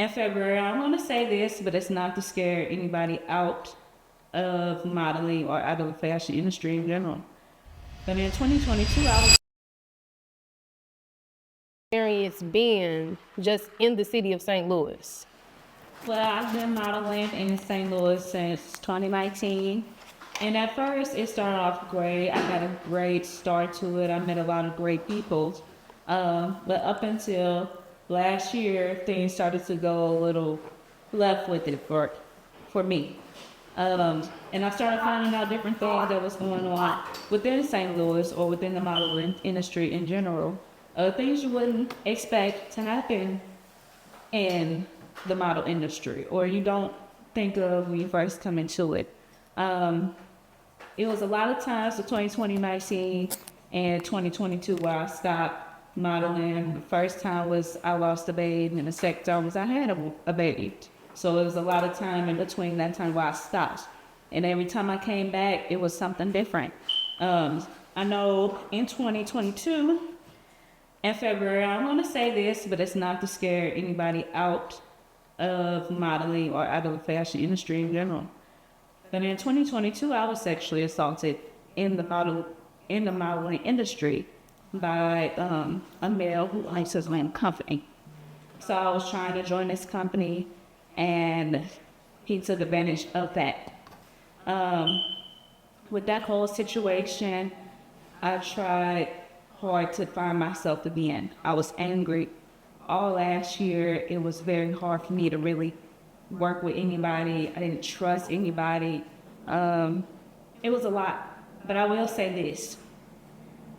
in February. I want to say this, but it's not to scare anybody out of modeling or out of the fashion industry in general. But in 2022, I was Experience being just in the city of St. Louis? well, I've been modeling in St. Louis since 2019. And at first, it started off great. I had a great start to it. I met a lot of great people. But up until last year, things started to go a little left with it for me. And I started finding out different things that was going on within St. Louis or within the modeling industry in general. Things you wouldn't expect to happen in the model industry, or you don't think of when you first come into it. It was a lot of times the 2019 and 2022 where I stopped modeling. The first time was I lost a baby, and the second time was I had a baby. So it was a lot of time in between that time where I stopped. And every time I came back, it was something different. I know in 2022, in February, I want to say this, but it's not to scare anybody out of modeling or out of the fashion industry in general. But in 2022, I was sexually assaulted in the modeling industry by a male who owns his own company. So I was trying to join this company, and he took advantage of that. With that whole situation, I tried hard to find myself again. I was angry. All last year, it was very hard for me to really work with anybody. I didn't trust anybody. It was a lot. But I will say this.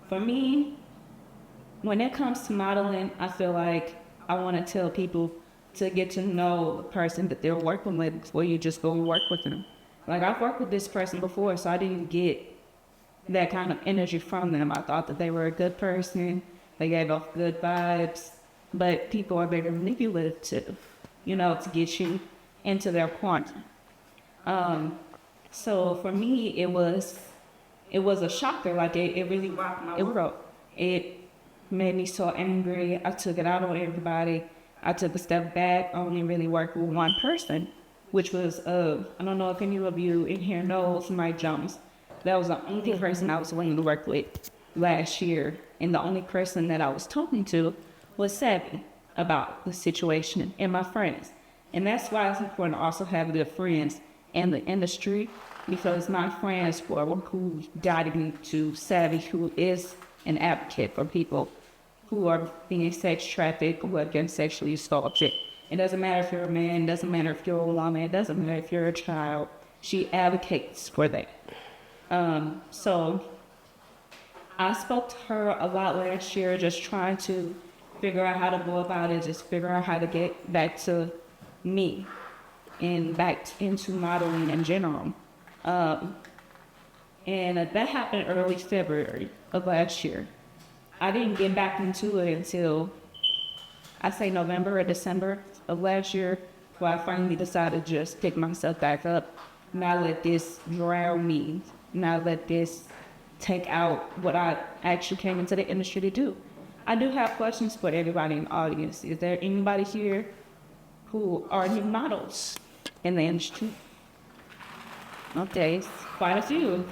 For me, when it comes to modeling, I feel like I want to tell people to get to know the person that they're working with before you just go and work with them. Like, I've worked with this person before, so I didn't get that kind of energy from them. I thought that they were a good person. They gave off good vibes. But people are very manipulative, to get you into their corner. So for me, it was a shocker. Like, it really rocked my world. It made me so angry. I took it out on everybody. I took a step back. I only really worked with one person, which was, I don't know if any of you in here knows Mike Jones. That was the only person I was willing to work with last year. And the only person that I was talking to was Savy about the situation and my friends. And that's why it's important to also have good friends in the industry, because my friends were who guided me to Savy, who is an advocate for people who are being sex trafficked, who are getting sexually assaulted. It doesn't matter if you're a man, it doesn't matter if you're a woman, it doesn't matter if you're a child. She advocates for that. So I spoke to her a lot last year, just trying to figure out how to go about it, just figure out how to get back to me and back into modeling in general. And that happened early February of last year. I didn't get back into it until, I say November or December of last year, where I finally decided to just pick myself back up, not let this drown me, not let this take out what I actually came into the industry to do. I do have questions for everybody in the audience. Is there anybody here who are new models in the industry? Okay, quite a few.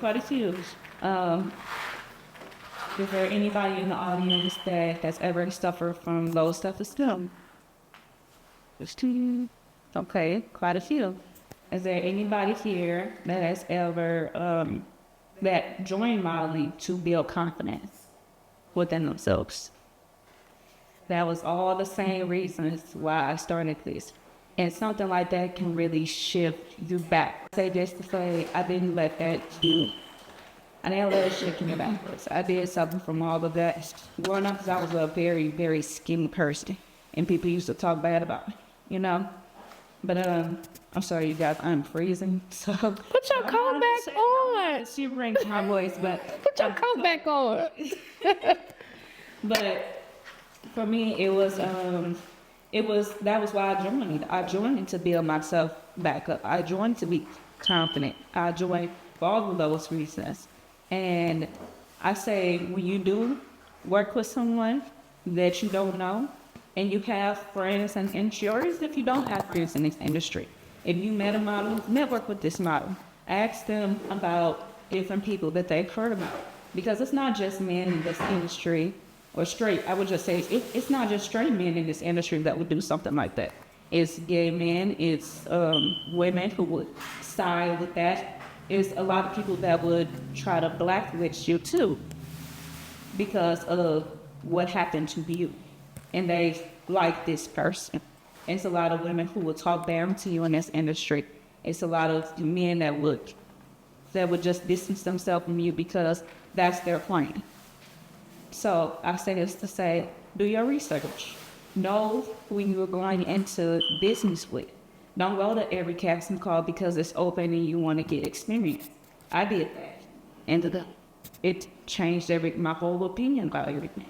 Is there anybody in the audience that has ever suffered from low self-esteem? Okay, quite a few. Is there anybody here that has ever that joined modeling to build confidence within themselves? That was all the same reasons why I started this. And something like that can really shift you back. Say just to say, I didn't let it shift me backwards. I did something from all of that. Growing up, because I was a very, very skinny person. And people used to talk bad about me, But I'm sorry, you guys, I'm freezing. So Put your coat back on. she brings my voice, but Put your coat back on. But for me, that was why I joined. I joined to build myself back up. I joined to be confident. I joined for all of those reasons. And I say, when you do work with someone that you don't know, and you have friends and insurers if you don't have friends in this industry. If you met a model, network with this model. Ask them about different people that they've heard about. Because it's not just men in this industry, or straight, I would just say, it's not just straight men in this industry that would do something like that. It's gay men, it's women who would side with that. It's a lot of people that would try to blacklist you too because of what happened to you. And they like this person. It's a lot of women who will talk down to you in this industry. It's a lot of men that would just distance themselves from you because that's their plan. So I say this to say, do your research. Know who you're going into business with. Don't go to every casting call because it's open and you want to get experience. I did that. And it changed my whole opinion about everything.